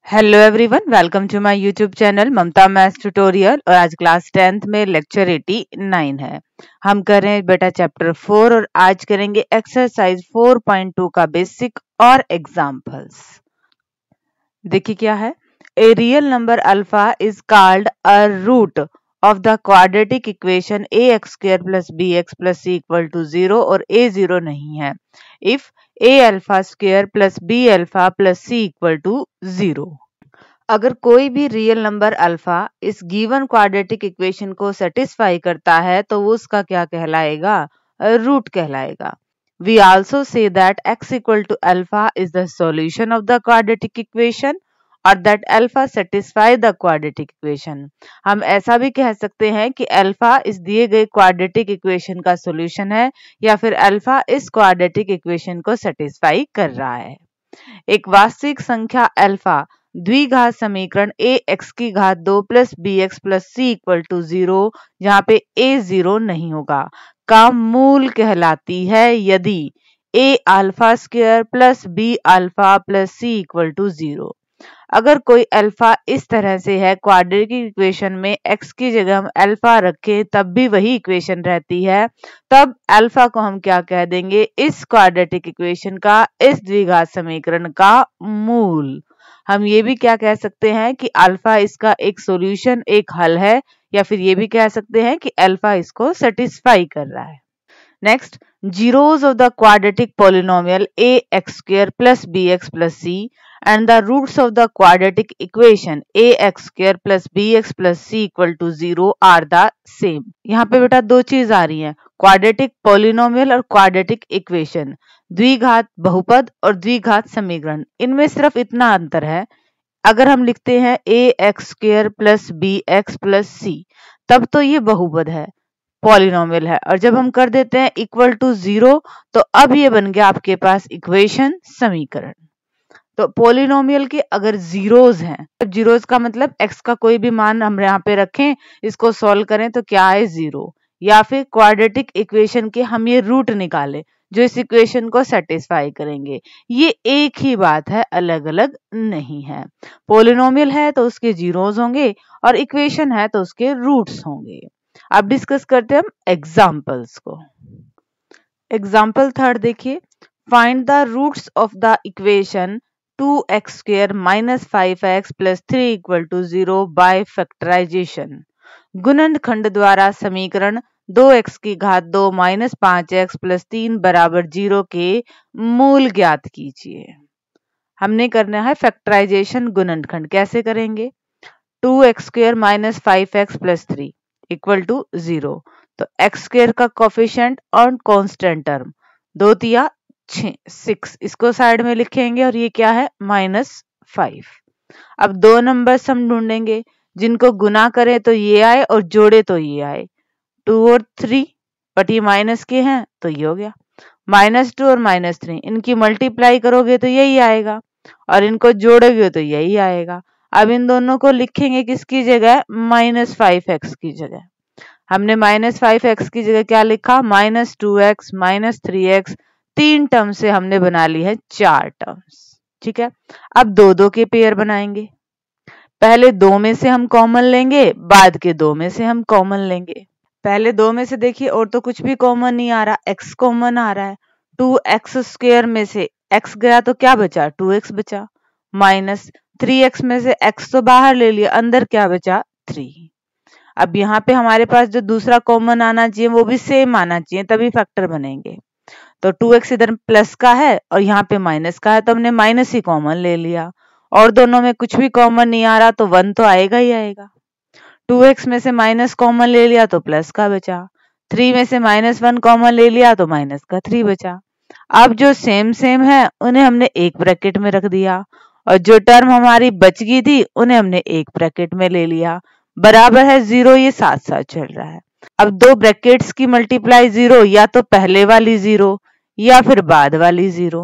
Hello everyone, welcome to my YouTube channel Mamta maths tutorial. और आज class 10th में lecture 89 है। हम कर रहे हैं बेटा चैप्टर 4 और आज करेंगे एक्सरसाइज 4.2 का बेसिक और एग्जांपल्स। देखिए क्या है। A real number alpha is called a root of the quadratic equation a x square plus b x plus C equal to 0 और ए 0 नहीं है if a alpha square plus B alpha plus C equal to 0। अगर कोई भी real number alpha इस given quadratic equation को satisfy करता है तो वो उसका क्या कहलाएगा? रूट कहलाएगा। We also say that x equal to alpha is the solution of the quadratic equation और that alpha satisfy the quadratic equation. हम ऐसा भी कह सकते हैं कि अल्फा इस दिए गए क्वाड्रेटिक इक्वेशन का सॉल्यूशन है या फिर अल्फा इस क्वाड्रेटिक इक्वेशन को सेटिस्फाई कर रहा है। एक वास्तविक संख्या अल्फा द्विघात समीकरण ए एक्स की घात 2 plus b x plus C equal to 0 जहाँ पे ए 0 नहीं होगा का मूल कहलाती है यदि A alpha square plus B alpha plus C equal to 0। अगर कोई अल्फा इस तरह से है क्वाड्रेटिक इक्वेशन में x की जगह हम अल्फा रखें तब भी वही इक्वेशन रहती है, तब अल्फा को हम क्या कह देंगे? इस क्वाड्रेटिक इक्वेशन का, इस द्विघात समीकरण का मूल। हम ये भी क्या कह सकते हैं कि अल्फा इसका एक सॉल्यूशन, एक हल है, या फिर ये भी कह सकते हैं कि अल्फा इसको सेटिस्फाई कर रहा है। Next, zeros of the quadratic polynomial a x square plus bx plus c and the roots of the quadratic equation a x square plus bx plus c equal to 0 are the same। यहाँ पे बेटा दो चीज आ रही हैं, quadratic polynomial और quadratic equation, द्विघात बहुपद और द्विघात समीकरण। इनमें सिर्फ इतना अंतर है, अगर हम लिखते हैं a x square plus bx plus c तब तो ये बहुपद है, पॉलिनोमियल है, और जब हम कर देते हैं इक्वल टू 0 तो अब ये बन गया आपके पास इक्वेशन, समीकरण। तो पॉलिनोमियल के अगर जीरोज हैं, जीरोज का मतलब x का कोई भी मान हम यहाँ पे रखें, इसको सॉल्व करें तो क्या है? 0। या फिर क्वाड्रेटिक इक्वेशन के हम ये रूट निकाले जो इस इक्वेशन को सेटिस्फाई करेंगे, ये एक ही बात है, अलग अलग नहीं है। पॉलिनोमियल है तो उसके जीरोज होंगे और इक्वेशन है तो उसके रूट्स होंगे। अब डिस्कस करते हैं हम एग्जाम्पल्स को। एग्जाम्पल थर्ड देखिए, find the roots of the equation 2x square minus 5x plus 3 equal to 0 by factorisation. गुणनखंड द्वारा समीकरण 2x की घात 2 माइनस 5x प्लस 3 बराबर 0 के मूल ज्ञात कीजिए। हमने करना है फैक्टराइजेशन गुणनखंड। कैसे करेंगे? 2x square minus 5x plus 3 equal to 0। तो x स्क्वायर का कोफिशिएंट और कांस्टेंट टर्म 2 तिया 6, इसको साइड में लिखेंगे और ये क्या है? -5। अब दो नंबर्स हम ढूंढेंगे जिनको गुना करें तो ये आए और जोड़े तो ये आए, 2 और 3, बट ये माइनस के हैं तो ये हो गया -2 और -3। इनकी मल्टीप्लाई करोगे तो यही आएगा और इनको जोड़ोगे तो यही आएगा। अब इन दोनों को लिखेंगे किसकी जगह? -5x की जगह। हमने -5x की जगह क्या लिखा? -2x -3x, 3 टर्म से हमने बना ली है 4 टर्म्स। ठीक है, अब दो दो के पेयर बनाएंगे। पहले 2 में से हम कॉमन लेंगे, बाद के 2 में से हम कॉमन लेंगे। पहले 2 में से देखिए और तो कुछ भी कॉमन नहीं आ रहा, x कॉमन आ रहा है। 2x स्क्वायर में से x गया तो क्या बचा? 2x बचा, माइनस 3x में से x तो बाहर ले लिया, अंदर क्या बचा? 3। अब यहाँ पे हमारे पास जो दूसरा कॉमन आना चाहिए वो भी सेम आना चाहिए, तभी फैक्टर बनेंगे। तो 2x इधर प्लस का है और यहाँ पे माइनस का है तो हमने माइनस ही कॉमन ले लिया, और दोनों में कुछ भी कॉमन नहीं आ रहा तो 1 तो आएगा ही आएगा। 2x में से माइनस कॉमन ले लिया तो प्लस का बचा, 3 में से -1 कॉमन ले लिया तो माइनस का 3 बचा। अब जो सेम सेम है उन्हें हमने एक ब्रैकेट में रख दिया और जो टर्म हमारी बच गई थी उन्हें हमने एक ब्रैकेट में ले लिया, बराबर है 0। ये साथ साथ चल रहा है। अब दो ब्रैकेट्स की मल्टीप्लाई 0, या तो पहले वाली 0 या फिर बाद वाली 0।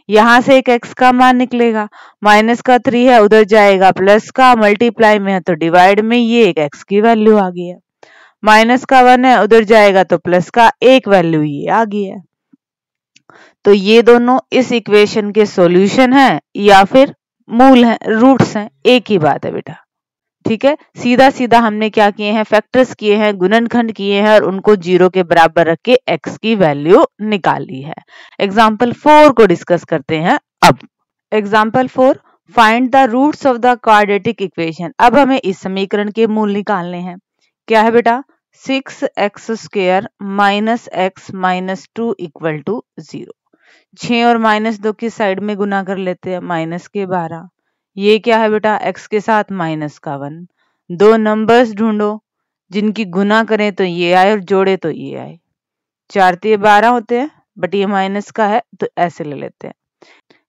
यहाँ से एक x का मान निकलेगा, माइनस का 3 है उधर जाएगा प्लस का, मल्टीप्लाई में है तो डिवाइड में, ये एक x की वैल्यू आ गई है। माइनस का 1 है उधर जाएगा तो प्लस का एक वैल्यू ये आ गई है। तो ये दोनों इस इक्वेशन के सॉल्यूशन है या फिर मूल हैं, रूट्स हैं, एक ही बात है बेटा। ठीक है, सीधा सीधा हमने क्या किए हैं, फैक्टर्स किए हैं, गुणनखंड किए हैं और उनको 0 के बराबर रख के x की वैल्यू निकाली है। एग्जाम्पल 4 को डिस्कस करते हैं अब। Example 4, find the roots of the quadratic equation. अब हमें इस समीकरण के मूल निकालने हैं। क्या है बेटा, 6x² minus x minus 2 equal to 0। 6 और -2 की साइड में गुना कर लेते हैं, माइनस के 12। ये क्या है बेटा, x के साथ माइनस का 1। दो नंबर्स ढूंढो जिनकी गुना करें तो ये आए और जोड़े तो ये आए। 4 3 12 होते हैं, बट ये माइनस का है तो ऐसे ले लेते हैं।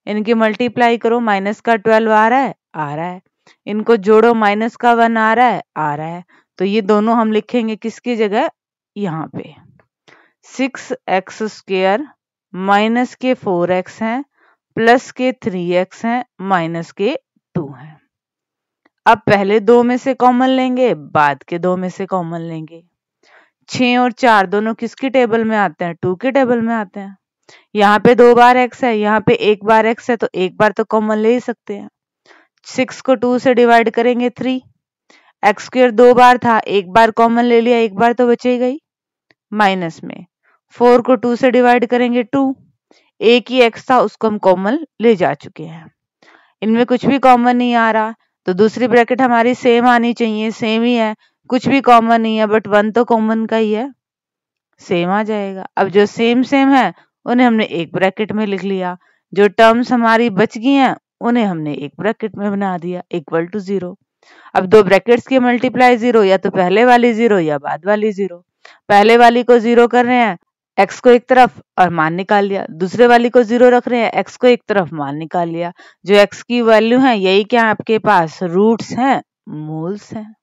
इनकी मल्टीप्लाई करो, माइनस का 12 आ रहा है, आ रहा है। इनको जोड़ो, माइनस का 1 आ रहा है, आ रहा है। तो ये दोनों हम लिखेंगे किसकी जगह, यहाँ पे 6x² माइनस के 4x हैं, प्लस के 3x हैं, माइनस के 2 हैं। अब पहले दो में से कॉमन लेंगे, बाद के दो में से कॉमन लेंगे। 6 और 4 दोनों किसकी टेबल में आते हैं, 2 के टेबल में आते हैं। यहाँ पे 2 बार x है, यहाँ पे 1 बार x है, तो एक बार तो कॉमन ले ही सकते हैं। 6 को 2 से डिवाइड करेंगे 3, x² 2 बार था, एक बार कॉमन ले लिया, एक बार तो बचेगा ही माइनस में। 4 को 2 से डिवाइड करेंगे 2, एक ही x था उसको हम कॉमन ले जा चुके हैं। इनमें कुछ भी कॉमन नहीं आ रहा, तो दूसरी ब्रैकेट हमारी सेम आनी चाहिए, सेम ही है, कुछ भी कॉमन नहीं है, बट 1 तो कॉमन का ही है, सेम आ जाएगा। अब जो सेम सेम है उन्हें हमने एक ब्रैकेट में लिख लिया, जो टर्म्स हमारी बच गई हैं उन्हें हमने एक ब्रैकेट में बना दिया, इक्वल टू 0। अब दो ब्रैकेट्स की मल्टीप्लाई 0, या तो पहले वाली 0 या बाद वाली 0। पहले वाली को 0 कर रहे हैं, x को एक तरफ और मान निकाल लिया। दूसरे वाली को 0 रख रहे हैं, x को एक तरफ मान निकाल लिया। जो x की वैल्यू है यही क्या आपके पास रूट्स हैं, मूल्स हैं।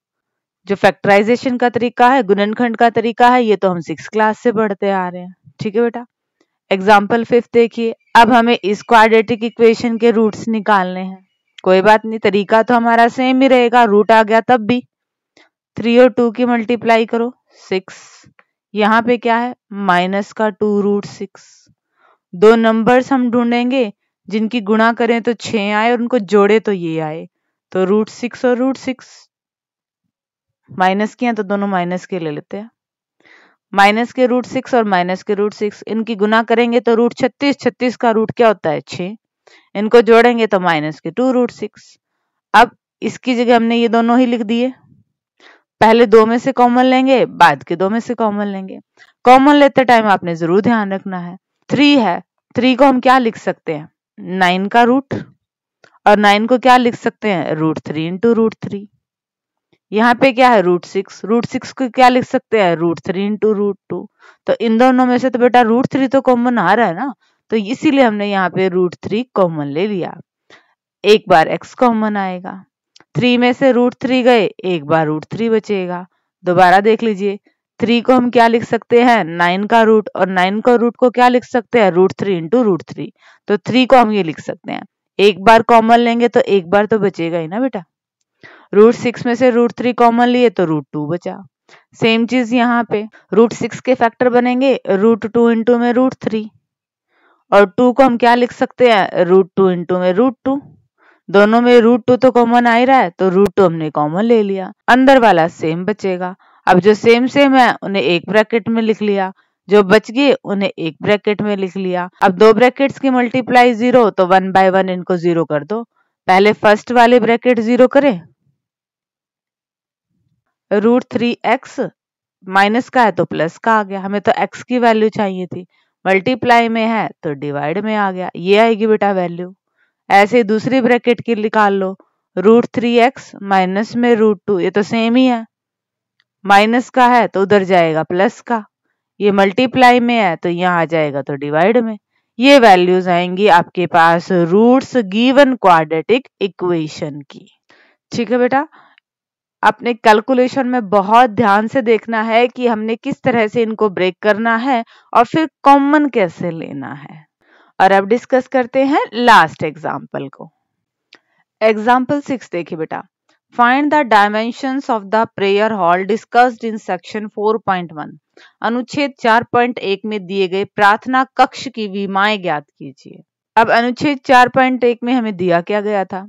जो फैक्टराइजेशन का तरीका है, गुणनखंड का तरीका है, ये तो हम 6th क्लास से पढ़ते आ रहे हैं। ठीक है बेटा। एग्जाम्पल 5 देखिए, अब हमें इस क्वाड्रेटिक इक्वेशन के रूट्स निकालने हैं। कोई बात नहीं, तरीका तो हमारा सेम ही रहेगा, रूट आ गया तब भी। 3 और 2 की मल्टीप्लाई करो 6, यहाँ पे क्या है, माइनस का 2 रूट 6। दो नंबर्स हम ढूंढेंगे जिनकी गुणा करें तो 6 आए और उनको जोड़े तो ये आए, तो रूट 6 और रूट 6। माइनस किया तो दोनों माइनस के ले लेते हैं, माइनस के रूट 6 और माइनस के रूट 6, इनकी गुना करेंगे तो रूट 36, 36 का रूट क्या होता है 6, इनको जोड़ेंगे तो माइनस के 2 रूट 6। अब इसकी जगह हमने ये दोनों ही लिख दिए, पहले दो में से कॉमन लेंगे, बाद के दो में से कॉमन लेंगे। कॉमन लेते टाइम आपने जरूर ध्यान रखना है, 3 है, 3 को हम क्या लिख सकते हैं, 9 का रूट, और 9 को क्या लिख सकते हैं, रूट 3 इंटू रूट 3। यहाँ पे क्या है रूट 6, रूट 6 को क्या लिख सकते हैं, रूट 3 इंटू रूट 2। तो इन दोनों में से तो बेटा रूट 3 तो कॉमन आ रहा है ना, तो इसीलिए हमने यहाँ पे रूट 3 कॉमन ले लिया। एक बार x कॉमन आएगा, 3 में से रूट 3 गए, एक बार रूट 3 बचेगा। दोबारा देख लीजिए, 3 को हम क्या लिख सकते हैं, 9 का रूट, और 9 का रूट को क्या लिख सकते हैं, रूट 3 इंटू रूट 3। तो 3 को हम ये लिख सकते हैं, एक बार कॉमन लेंगे तो एक बार तो बचेगा ही ना बेटा। रूट 6 में से रूट 3 कॉमन लिए तो रूट 2 बचा। सेम चीज यहाँ पे, रूट 6 के फैक्टर बनेंगे रूट 2 इंटू में रूट 3, और 2 को हम क्या लिख सकते हैं, रूट 2 इंटू में रूट 2। दोनों में रूट 2 तो कॉमन आ ही रहा है, तो रूट 2 हमने कॉमन ले लिया, अंदर वाला सेम बचेगा। अब जो सेम सेम है उन्हें एक ब्रैकेट में लिख लिया, जो बच गए उन्हें एक ब्रैकेट में लिख लिया। अब दो ब्रैकेट्स की मल्टीप्लाई 0, तो 1 बाय 1 इनको 0 कर दो। पहले फर्स्ट वाले ब्रैकेट 0 करें, रूट 3x माइनस का है तो प्लस का आ गया, हमें तो x की वैल्यू चाहिए थी, मल्टीप्लाई में है तो डिवाइड में आ गया, ये आएगी बेटा वैल्यू। ऐसे दूसरी ब्रैकेट की निकाल लो, रूट 3x माइनस में रूट 2, ये तो सेम ही है, माइनस का है तो उधर जाएगा प्लस का, ये मल्टीप्लाई में है तो यहाँ आ जाएगा तो डिवाइड में। ये वैल्यूज आएंगी आपके पास रूट्स गिवन क्वाड्रेटिक इक्वेशन की। ठीक है बेटा, अपने कैलकुलेशन में बहुत ध्यान से देखना है कि हमने किस तरह से इनको ब्रेक करना है और फिर कॉमन कैसे लेना है। और अब डिस्कस करते हैं लास्ट एग्जाम्पल को। एग्जाम्पल 6 देखिए बेटा, find the dimensions of the prayer hall discussed in section 4.1। अनुच्छेद 4.1 में दिए गए प्रार्थना कक्ष की विमाएं ज्ञात कीजिए। अब अनुच्छेद 4.1 में हमें दिया क्या गया था,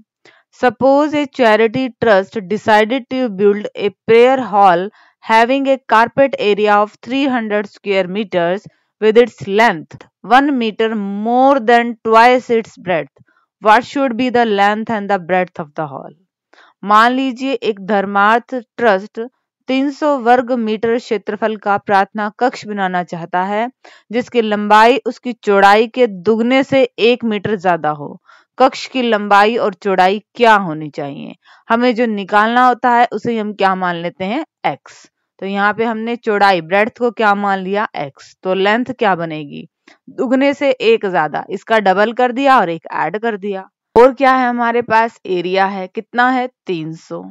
Suppose a charity trust decided to build a prayer hall having a carpet area of 300 square meters with its length 1 meter more than twice its breadth. What should be the length and the breadth of the hall? मान लीजिए एक धर्मार्थ trust 300 वर्ग metre क्षेत्रफल का प्रार्थना कक्ष बनाना चाहता है जिसकी लंबाई उसकी चौड़ाई के दुगने से 1 मीटर ज्यादा हो। कक्ष की लंबाई और चौड़ाई क्या होनी चाहिए? हमें जो निकालना होता है उसे हम क्या मान लेते हैं? x। तो यहाँ पे हमने चौड़ाई ब्रेड्थ को क्या मान लिया? x। तो लेंथ क्या बनेगी? दुगने से 1 ज्यादा, इसका डबल कर दिया और एक ऐड कर दिया। और क्या है हमारे पास? एरिया है, कितना है? 300।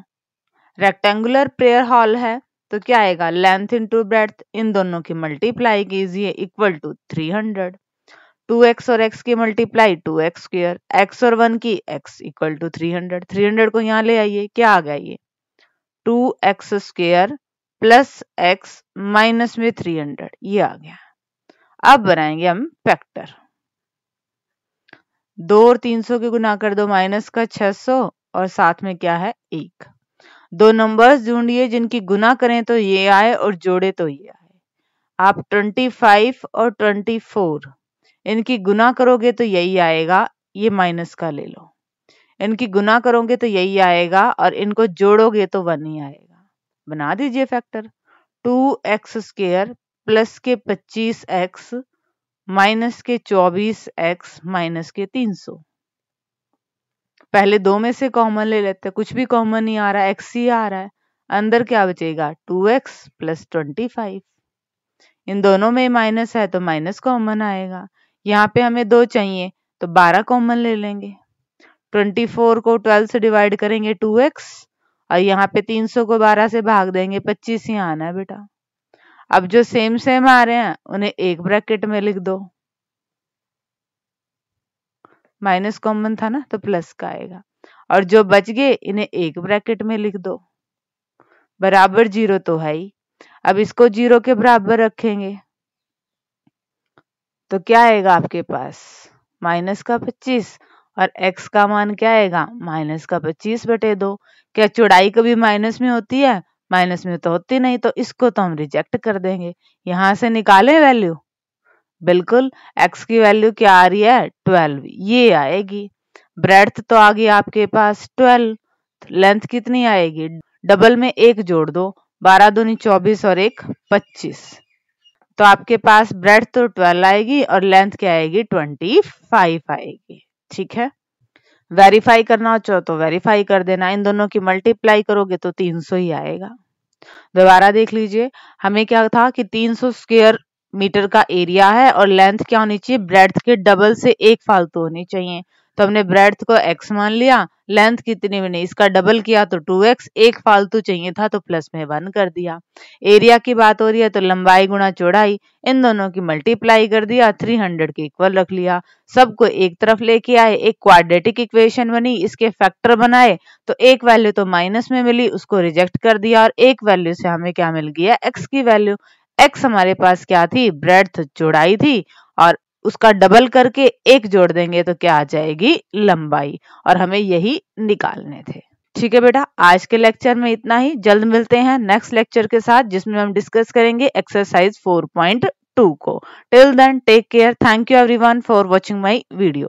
रेक्टेंगुलर प्रेयर हॉल है तो क्या आएगा? लेंथ इंटू ब्रेड्थ, इन दोनों की मल्टीप्लाई कीजिए इक्वल टू 300। 2x और x की मल्टीप्लाई 2x स्क्वायर, x और 1 की x इक्वल टू 300। 300 को यहाँ ले आइए, क्या आ गया ये? 2x square plus x minus में 300, ये आ गया। अब बनाएंगे हम फैक्टर। 2 और 300 के गुना कर दो, माइनस का 600 और साथ में क्या है? 1। दो नंबर्स ढूंढिए जिनकी गुना करें तो ये आए और जोड़े तो ये आए। आप 25 और 24 इनकी गुना करोगे तो यही आएगा, ये माइनस का ले लो। इनकी गुना करोगे तो यही आएगा और इनको जोड़ोगे तो 1 ही आएगा। बना दीजिए फैक्टर। 2x स्क्वायर प्लस के 25x माइनस के 24x माइनस के 300। पहले दो में से कॉमन ले लेते, कुछ भी कॉमन नहीं आ रहा, x ही आ रहा है। अंदर क्या बचेगा? 2x plus 25। इन दोनों में माइनस है तो माइनस कॉमन आएगा। यहाँ पे हमें 2 चाहिए तो 12 कॉमन ले लेंगे। 24 को 12 से डिवाइड करेंगे 2x और यहाँ पे 300 को 12 से भाग देंगे, 25 ही आना है बेटा। अब जो सेम सेम आ रहे हैं उन्हें एक ब्रैकेट में लिख दो। माइनस कॉमन था ना तो प्लस का आएगा, और जो बच गए इन्हें एक ब्रैकेट में लिख दो। बराबर 0 तो है ही। अब इसको 0 के बराबर रखेंगे तो क्या आएगा आपके पास? माइनस का 25 और x का मान क्या आएगा? माइनस का 25/2। क्या चौड़ाई कभी माइनस में होती है? माइनस में तो होती नहीं, तो इसको तो हम रिजेक्ट कर देंगे। यहां से निकालें वैल्यू, बिल्कुल x की वैल्यू क्या आ रही है? 12, ये आएगी। ब्रेड्थ तो आ गई आपके पास 12, लेंथ कितनी आएगी? डबल में 1 जोड़ दो, 12 दूनी 24 और 1 25, तो आपके पास ब्रेड्थ तो 12 आएगी और लेंथ क्या आएगी? 25 आएगी। ठीक है, वेरीफाई करना हो चाहो तो वेरीफाई कर देना। इन दोनों की मल्टीप्लाई करोगे तो 300 ही आएगा। दोबारा देख लीजिए, हमें क्या था कि 300 स्क्वायर मीटर का एरिया है और लेंथ क्या होनी चाहिए? ब्रेड्थ के डबल से 1 फालतू होनी चाहिए। तो हमने ब्रेड्थ को x मान लिया, लेंथ कितनी बनी? इसका डबल किया तो 2x, 1 फालतू चाहिए था तो प्लस में 1 कर दिया। एरिया की बात हो रही है तो लंबाई गुणा चौड़ाई, इन दोनों की मल्टीप्लाई कर दिया, 300 के इक्वल रख लिया। सबको एक तरफ लेके आए, एक क्वाड्रेटिक इक्वेशन बनी, इसके फैक्टर बनाए तो एक वैल्यू तो माइनस में मिली, उसको रिजेक्ट कर दिया और एक वैल्यू से हमें क्या मिल गया? x की वैल्यू। x हमारे पास क्या थी? ब्रेड्थ चौड़ाई थी, और उसका डबल करके 1 जोड़ देंगे तो क्या आ जाएगी? लंबाई, और हमें यही निकालने थे। ठीक है बेटा, आज के लेक्चर में इतना ही। जल्द मिलते हैं नेक्स्ट लेक्चर के साथ जिसमें हम डिस्कस करेंगे एक्सरसाइज 4.2 को। Till then take care. Thank you everyone for watching my video.